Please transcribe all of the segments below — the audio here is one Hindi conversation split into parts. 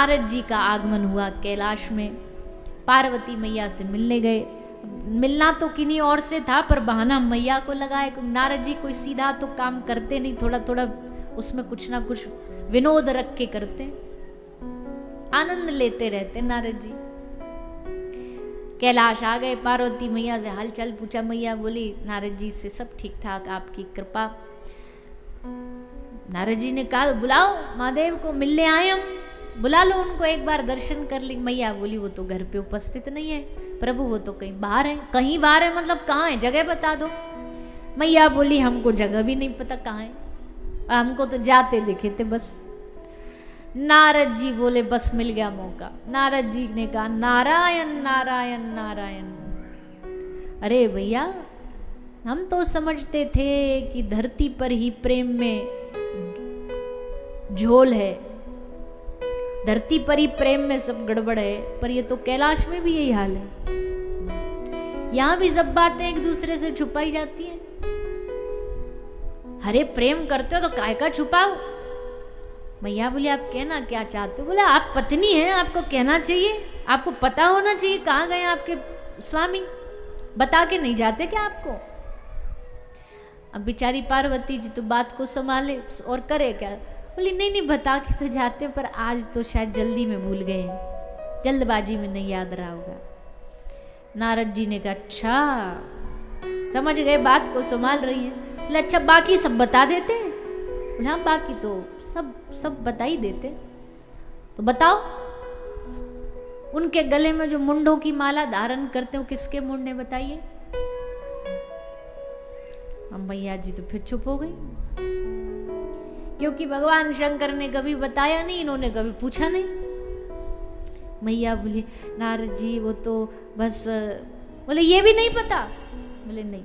नारद जी का आगमन हुआ कैलाश में। पार्वती मैया से मिलने गए। मिलना तो किन्हीं और से था, पर बहाना मैया को लगाए। नारद जी कोई सीधा तो काम करते नहीं, थोड़ा थोड़ा उसमें कुछ ना कुछ विनोद रख के करते, आनंद लेते रहते नारद जी। कैलाश आ गए, पार्वती मैया से हालचाल पूछा। मैया बोली नारद जी से सब ठीक ठाक, आपकी कृपा। नारद जी ने कहा बुलाओ महादेव को, मिलने आए हम, बुला लो उनको, एक बार दर्शन कर ली। मैया बोली वो तो घर पे उपस्थित नहीं है प्रभु, वो तो कहीं बाहर है। कहीं बाहर है मतलब कहाँ है, जगह बता दो। मैया बोली हमको जगह भी नहीं पता कहाँ है, हमको तो जाते दिखे थे बस। नारद जी बोले बस मिल गया मौका। नारद जी ने कहा नारायण नारायण नारायण। अरे भैया हम तो समझते थे कि धरती पर ही प्रेम में झोल है, धरती पर ही प्रेम में सब गड़बड़ है, पर ये तो कैलाश में भी यही हाल है। यहां भी सब बातें एक दूसरे से छुपाई जाती हैं। अरे प्रेम करते हो तो काय का छुपाओ। मैया बोली आप कहना क्या चाहते हो। बोले आप पत्नी हैं, आपको कहना चाहिए, आपको पता होना चाहिए कहाँ गए आपके स्वामी, बता के नहीं जाते क्या आपको। अब बेचारी पार्वती जी तो बात को संभाले और करे क्या। बोली नहीं नहीं बता के तो जाते, पर आज तो शायद जल्दी में भूल गए, जल्दबाजी में नहीं याद रहा होगा। नारद जी ने कहा अच्छा समझ गए, बात को संभाल रही हैं। बोले अच्छा बाकी सब बता देते हैं। बोले हाँ बाकी तो सब बता ही देते, तो बताओ। उनके गले में जो मुंडों की माला धारण करते हो किसके मुंड है बताइए। अब मैया जी तो फिर चुप हो गई, क्योंकि भगवान शंकर ने कभी बताया नहीं, इन्होंने कभी पूछा नहीं। मैया बोली नारद जी वो तो बस, बोले ये भी नहीं पता। बोले नहीं,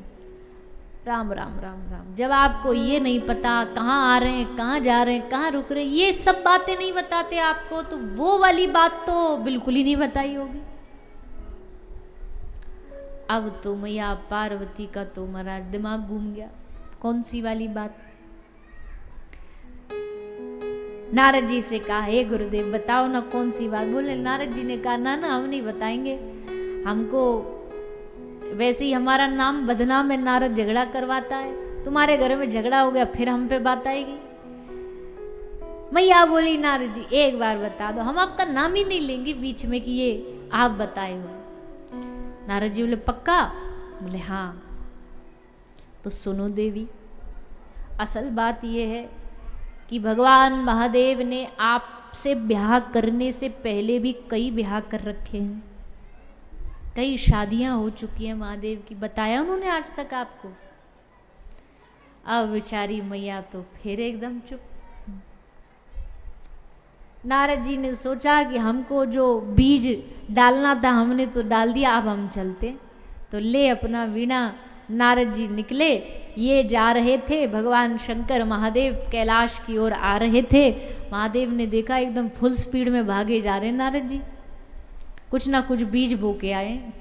राम राम राम राम, जब आपको ये नहीं पता कहाँ आ रहे हैं, कहाँ जा रहे हैं, कहाँ रुक रहे हैं, ये सब बातें नहीं बताते आपको, तो वो वाली बात तो बिल्कुल ही नहीं बताई होगी। अब तो मैया पार्वती का तो हमारा दिमाग घूम गया, कौन सी वाली बात। नारद जी से कहा हे गुरुदेव बताओ ना कौन सी बात। बोले नारद जी ने कहा ना हम नहीं बताएंगे, हमको वैसे ही हमारा नाम बदनाम है, नारद झगड़ा करवाता है, तुम्हारे घर में झगड़ा हो गया फिर हम पे बात आएगी। मैया बोली नारद जी एक बार बता दो, हम आपका नाम ही नहीं लेंगे बीच में कि ये आप बताए हो। नारद जी बोले पक्का। बोले हाँ। तो सुनो देवी, असल बात यह है कि भगवान महादेव ने आपसे ब्याह करने से पहले भी कई ब्याह कर रखे हैं, कई शादियां हो चुकी हैं महादेव की, बताया उन्होंने आज तक आपको। अब बेचारी मैया तो फिर एकदम चुप। नारद जी ने सोचा कि हमको जो बीज डालना था हमने तो डाल दिया, अब हम चलते। तो ले अपना वीणा नारद जी निकले। ये जा रहे थे, भगवान शंकर महादेव कैलाश की ओर आ रहे थे। महादेव ने देखा एकदम फुल स्पीड में भागे जा रहे नारद जी, कुछ ना कुछ बीज बो के आए।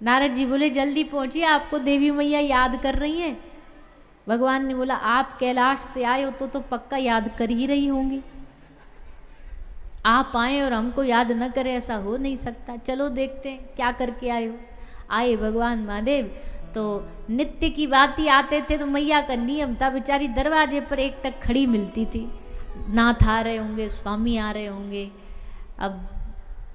नारद जी बोले जल्दी पहुंचिए, आपको देवी मैया याद कर रही हैं। भगवान ने बोला आप कैलाश से आए हो तो पक्का याद कर ही रही होंगी, आप आए और हमको याद न करे ऐसा हो नहीं सकता। चलो देखते हैं क्या करके आए हो। आए भगवान महादेव तो नित्य की बात ही आते थे, तो मैया का नियम था, बेचारी दरवाजे पर एक टक खड़ी मिलती थी। नाथ आ रहे होंगे, स्वामी आ रहे होंगे, अब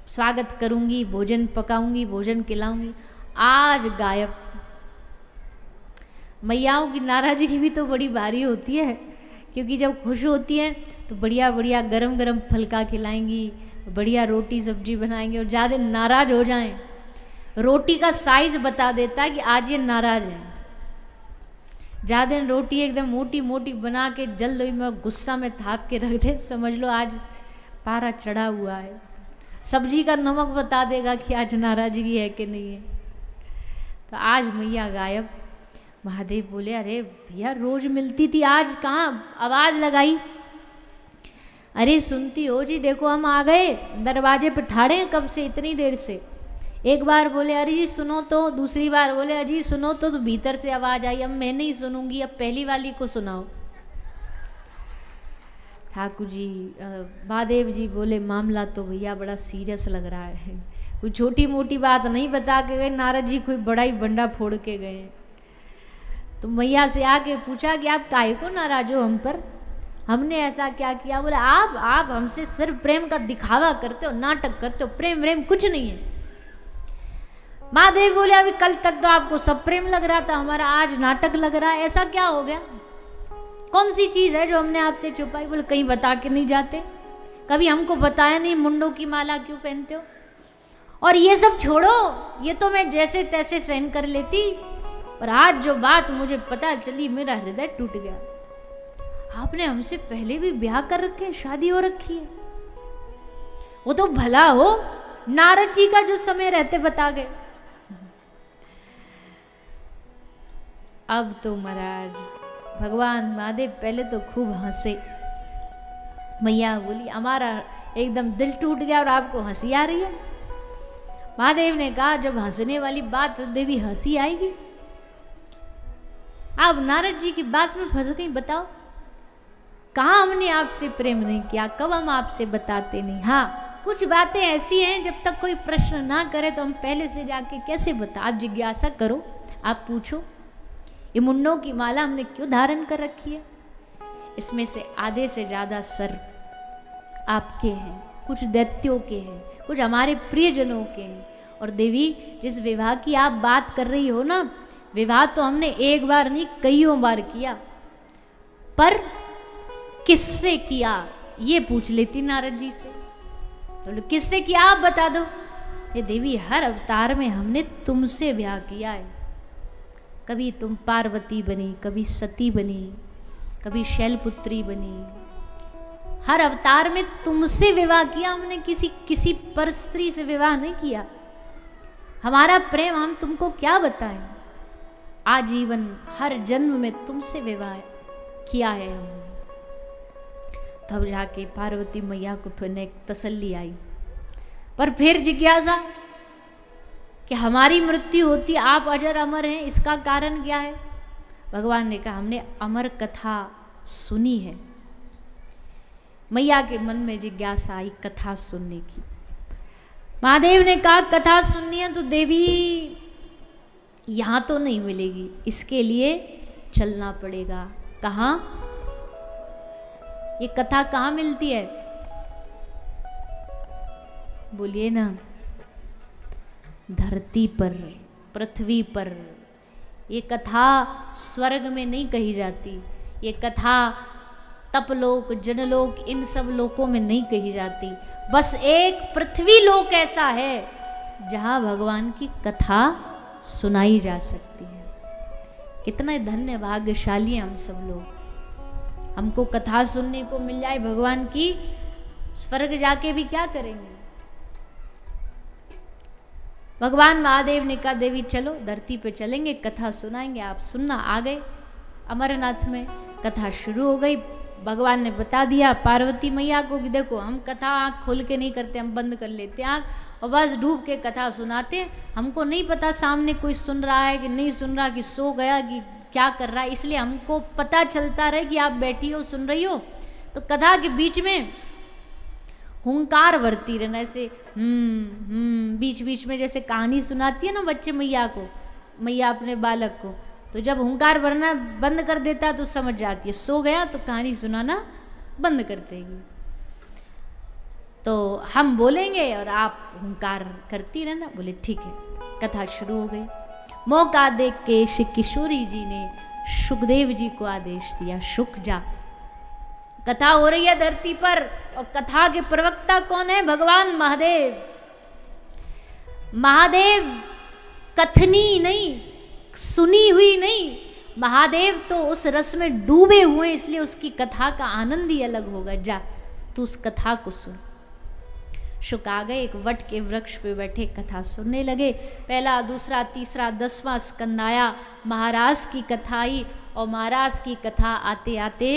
स्वागत करूंगी, भोजन पकाऊंगी, भोजन खिलाऊंगी। आज गायब। मैयाओं की नाराजगी भी तो बड़ी भारी होती है, क्योंकि जब खुश होती हैं तो बढ़िया बढ़िया गरम गरम फलका खिलाएंगी, बढ़िया रोटी सब्जी बनाएंगी, और ज़्यादा नाराज हो जाएं रोटी का साइज बता देता है कि आज ये नाराज है। ज़्यादा रोटी एकदम मोटी मोटी बना के जल्दी में गुस्सा में थाप के रख दे, समझ लो आज पारा चढ़ा हुआ है। सब्जी का नमक बता देगा कि आज नाराजगी है कि नहीं है। तो आज मैया गायब। महादेव बोले अरे भैया रोज मिलती थी, आज कहाँ आवाज़ लगाई। अरे सुनती हो जी, देखो हम आ गए, दरवाजे पे ठाड़े हैं कब से, इतनी देर से। एक बार बोले अरे जी सुनो तो, दूसरी बार बोले अजी सुनो तो भीतर से आवाज़ आई, अब मैं नहीं सुनूंगी, अब पहली वाली को सुनाओ। ठाकुर जी महादेव जी बोले मामला तो भैया बड़ा सीरियस लग रहा है, कोई छोटी मोटी बात नहीं बता के गए, नारद जी कोई बड़ा ही बंडा फोड़ के गए। तो मैया से आके पूछा कि आप काहे को नाराज हो हम पर, हमने ऐसा क्या किया? बोले आप हमसे सिर्फ प्रेम का दिखावा करते हो, नाटक करते हो, प्रेम कुछ नहीं है। महादेव बोले अभी कल तक तो आपको सब प्रेम लग रहा था हमारा, आज नाटक लग रहा है, ऐसा क्या हो गया? कौन सी चीज है जो हमने आपसे छुपाई? बोले कहीं बता के नहीं जाते, कभी हमको बताया नहीं मुंडों की माला क्यों पहनते हो। और ये सब छोड़ो, ये तो मैं जैसे तैसे सहन कर लेती, पर आज जो बात मुझे पता चली मेरा हृदय टूट गया। आपने हमसे पहले भी ब्याह कर रखे, शादी हो रखी है। वो तो भला हो नारद जी का जो समय रहते बता गए। अब तो महाराज भगवान महादेव पहले तो खूब हंसे। मैया बोली हमारा एकदम दिल टूट गया और आपको हंसी आ रही है। महादेव ने कहा जब हंसने वाली बात देवी हंसी आएगी। आप नारद जी की बात में फंस गई, बताओ कहाँ हमने आपसे प्रेम नहीं किया, कब हम आपसे बताते नहीं। हाँ कुछ बातें ऐसी हैं जब तक कोई प्रश्न ना करे तो हम पहले से जाके कैसे बता। आप जिज्ञासा करो, आप पूछो ये मुंडों की माला हमने क्यों धारण कर रखी है, इसमें से आधे से ज्यादा सर आपके हैं, कुछ दैत्यों के हैं, कुछ हमारे प्रियजनों के हैं। और देवी जिस विवाह की आप बात कर रही हो ना, विवाह तो हमने एक बार नहीं कईयों बार किया, पर किससे किया ये पूछ लेती नारद जी से। तो किससे किया आप बता दो। ये देवी हर अवतार में हमने तुमसे ब्याह किया है। कभी तुम पार्वती बनी, कभी सती बनी, कभी शैलपुत्री बनी। हर अवतार में तुमसे विवाह किया हमने, किसी पर स्त्री से विवाह नहीं किया। हमारा प्रेम हम तुमको क्या बताएं। आजीवन हर जन्म में तुमसे विवाह किया है हमने। तब जाके पार्वती मैया को थोड़ी एक तसल्ली आई। पर फिर जिज्ञासा कि हमारी मृत्यु होती आप अजर अमर हैं, इसका कारण क्या है। भगवान ने कहा हमने अमर कथा सुनी है। मैया के मन में जिज्ञासा आई कथा सुनने की। महादेव ने कहा कथा सुननी है तो देवी यहां तो नहीं मिलेगी, इसके लिए चलना पड़ेगा। कहाँ? ये कथा कहाँ मिलती है? बोलिए ना। धरती पर, पृथ्वी पर। ये कथा स्वर्ग में नहीं कही जाती, ये कथा तपलोक, जनलोक, इन सब लोकों में नहीं कही जाती। बस एक पृथ्वी लोक ऐसा है जहां भगवान की कथा सुनाई जा सकती है। कितना धन्य भाग्यशाली हैं हम सब लोग, हमको कथा सुनने को मिल जाए भगवान की। स्वर्ग जाके भी क्या करेंगे। भगवान महादेव ने कहा देवी चलो धरती पे चलेंगे, कथा सुनाएंगे, आप सुनना। आ गए अमरनाथ में, कथा शुरू हो गई। भगवान ने बता दिया पार्वती मैया को कि देखो हम कथा आँख खोल के नहीं करते, हम बंद कर लेते आँख और बस डूब के कथा सुनाते हैं। हमको नहीं पता सामने कोई सुन रहा है कि नहीं सुन रहा, कि सो गया कि क्या कर रहा है, इसलिए हमको पता चलता रहे कि आप बैठी हो सुन रही हो। तो कथा के बीच में हुंकार भरती रहना, ऐसे बीच बीच में जैसे कहानी सुनाती है ना बच्चे मैया को, मैया अपने बालक को, तो जब हुंकार भरना बंद कर देता है तो समझ जाती है सो गया, तो कहानी सुनाना बंद कर देगी। तो हम बोलेंगे और आप हुंकार करती रहना। बोले ठीक है। कथा शुरू हो गई। मौका देख के श्री किशोरी जी ने सुखदेव जी को आदेश दिया, सुख जा। कथा हो रही है धरती पर और कथा के प्रवक्ता कौन है? भगवान महादेव। महादेव कथनी नहीं, सुनी हुई नहीं, महादेव तो उस रस में डूबे हुए, इसलिए उसकी कथा का आनंद ही अलग होगा। जा तू उस कथा को सुन। शुक आ गए, एक वट के वृक्ष पे बैठे कथा सुनने लगे। पहला, दूसरा, तीसरा, 10वां स्कंद आया, महाराज की कथा आई। और महाराज की कथा आते आते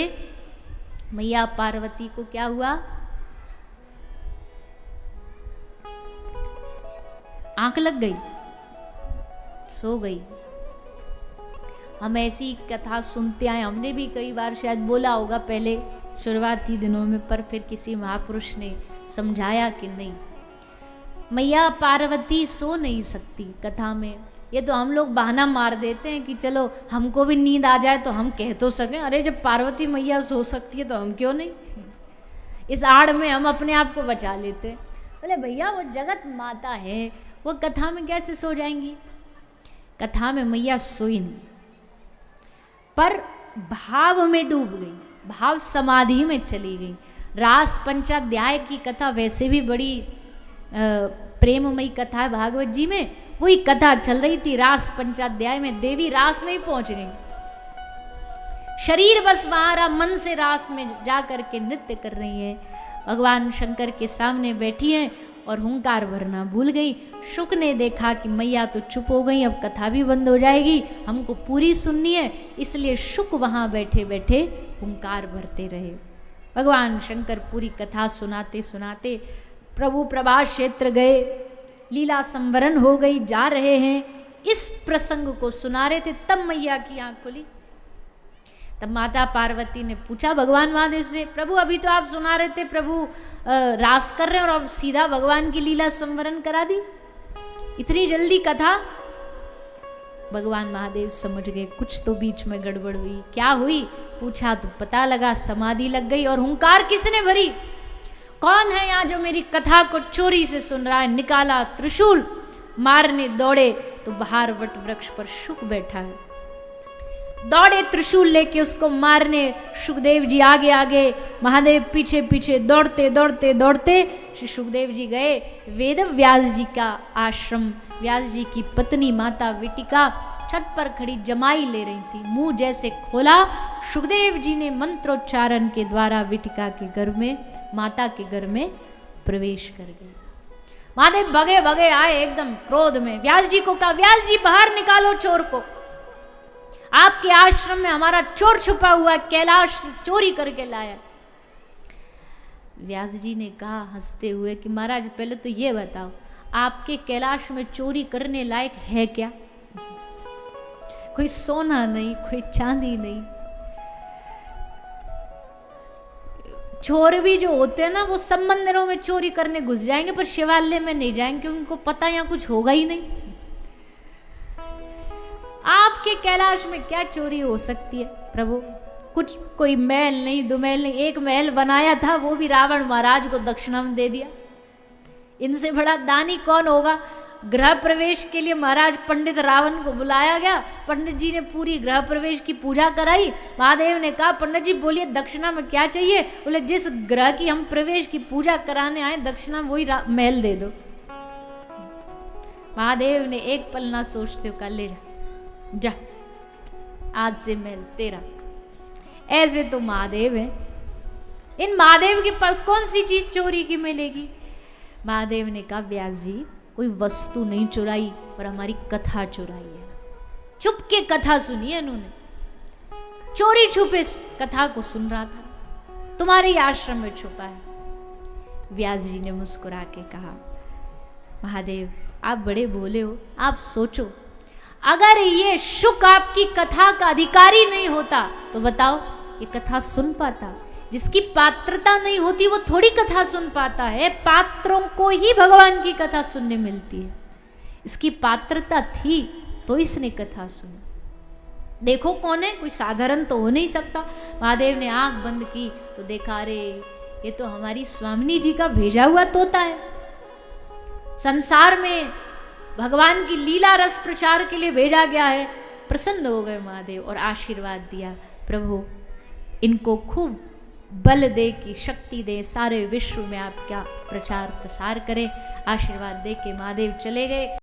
मैया पार्वती को क्या हुआ? आंख लग गई, सो गई। हम ऐसी कथा सुनते आए, हमने भी कई बार शायद बोला होगा पहले शुरुआती दिनों में, पर फिर किसी महापुरुष ने समझाया कि नहीं, मैया पार्वती सो नहीं सकती कथा में। ये तो हम लोग बहाना मार देते हैं कि चलो हमको भी नींद आ जाए तो हम कह तो सकें, अरे जब पार्वती मैया सो सकती है तो हम क्यों नहीं। इस आड़ में हम अपने आप को बचा लेते हैं। बोले भैया वो जगत माता है, वो कथा में कैसे सो जाएंगी। कथा में मैया सोई नहीं, पर भाव में डूब गई, भाव समाधि में चली गई। रास पंचाध्याय की कथा वैसे भी बड़ी प्रेममयी कथा है भागवत जी में। वही कथा चल रही थी रास पंचाध्याय में, देवी रास में ही पहुंच गई। शरीर बस वहां रहा, मन से रास में जा करके नृत्य कर रही है। भगवान शंकर के सामने बैठी हैं और हुंकार भरना भूल गई। शुक ने देखा कि मैया तो चुप हो गई, अब कथा भी बंद हो जाएगी, हमको पूरी सुननी है, इसलिए शुक वहां बैठे बैठे हुंकार भरते रहे। भगवान शंकर पूरी कथा सुनाते सुनाते प्रभु प्रभास क्षेत्र गए, लीला संवरण हो गई, जा रहे हैं। इस प्रसंग को सुना रहे थे, तब मैया की आंख खुली। तब माता पार्वती ने पूछा भगवान महादेव से, प्रभु अभी तो आप सुना रहे थे प्रभु रास कर रहे हैं और अब सीधा भगवान की लीला संवरण करा दी, इतनी जल्दी कथा। भगवान महादेव समझ गए कुछ तो बीच में गड़बड़ हुई। क्या हुई पूछा तो पता लगा समाधि लग गई। और हुंकार किसने भरी, कौन है यहाँ जो मेरी कथा को चोरी से सुन रहा है। निकाला त्रिशूल, मारने दौड़े तो बाहर वट वृक्ष पर शुक बैठा है। दौड़े त्रिशूल लेके उसको मारने, सुखदेव जी आगे आगे, महादेव पीछे पीछे, दौड़ते दौड़ते दौड़ते श्री सुखदेव जी गए वेद व्यास जी का आश्रम। व्यास जी की पत्नी माता विटिका छत पर खड़ी जमाई ले रही थी। मुंह जैसे खोला, सुखदेव जी ने मंत्रोच्चारण के द्वारा विटिका के गर्भ में, माता के गर्भ में प्रवेश कर गए। महादेव भगे भगे आए एकदम क्रोध में, व्यास जी को कहा व्यास जी बाहर निकालो चोर को, आपके आश्रम में हमारा चोर छुपा हुआ, कैलाश से चोरी करके लाया। व्यास जी ने कहा हंसते हुए कि महाराज पहले तो ये बताओ आपके कैलाश में चोरी करने लायक है क्या। कोई सोना नहीं, कोई चांदी नहीं। चोर भी जो होते हैं ना वो सब मंदिरों में चोरी करने घुस जाएंगे पर शिवालय में नहीं जाएंगे क्योंकि उनको पता यहाँ कुछ होगा ही नहीं। आपके कैलाश में क्या चोरी हो सकती है प्रभु। कुछ कोई महल नहीं, दो महल नहीं, एक महल बनाया था वो भी रावण महाराज को दक्षिणा में दे दिया। इनसे बड़ा दानी कौन होगा। गृह प्रवेश के लिए महाराज पंडित रावण को बुलाया गया, पंडित जी ने पूरी गृह प्रवेश की पूजा कराई। महादेव ने कहा पंडित जी बोलिए दक्षिणा में क्या चाहिए। बोले जिस ग्रह की हम प्रवेश की पूजा कराने आए दक्षिणा में वही महल दे दो। महादेव ने एक पल ना सोचते हुए कहा ले जा, आज से महल तेरा। ऐसे तो महादेव है, इन महादेव के पास कौन सी चीज चोरी की मिलेगी। महादेव ने कहा व्यास जी कोई वस्तु नहीं चुराई पर हमारी कथा चुराई है। चुप के कथा सुनी है इन्होंने, चोरी छुपे कथा को सुन रहा था, तुम्हारे आश्रम में छुपा है। व्यास जी ने मुस्कुरा के कहा महादेव आप बड़े भोले हो, आप सोचो अगर ये शुक आपकी कथा का अधिकारी नहीं होता तो बताओ ये कथा सुन पाता। जिसकी पात्रता नहीं होती वो थोड़ी कथा सुन पाता है। पात्रों को ही भगवान की कथा सुनने मिलती है। इसकी पात्रता थी तो इसने कथा सुनी। देखो कौन है, कोई साधारण तो हो नहीं सकता। महादेव ने आंख बंद की तो देखा अरे ये तो हमारी स्वामिनी जी का भेजा हुआ तोता है। संसार में भगवान की लीला रस प्रचार के लिए भेजा गया है। प्रसन्न हो गए महादेव और आशीर्वाद दिया प्रभु इनको खूब बल दे की शक्ति दे, सारे विश्व में आपका प्रचार प्रसार करें। आशीर्वाद दे के महादेव चले गए।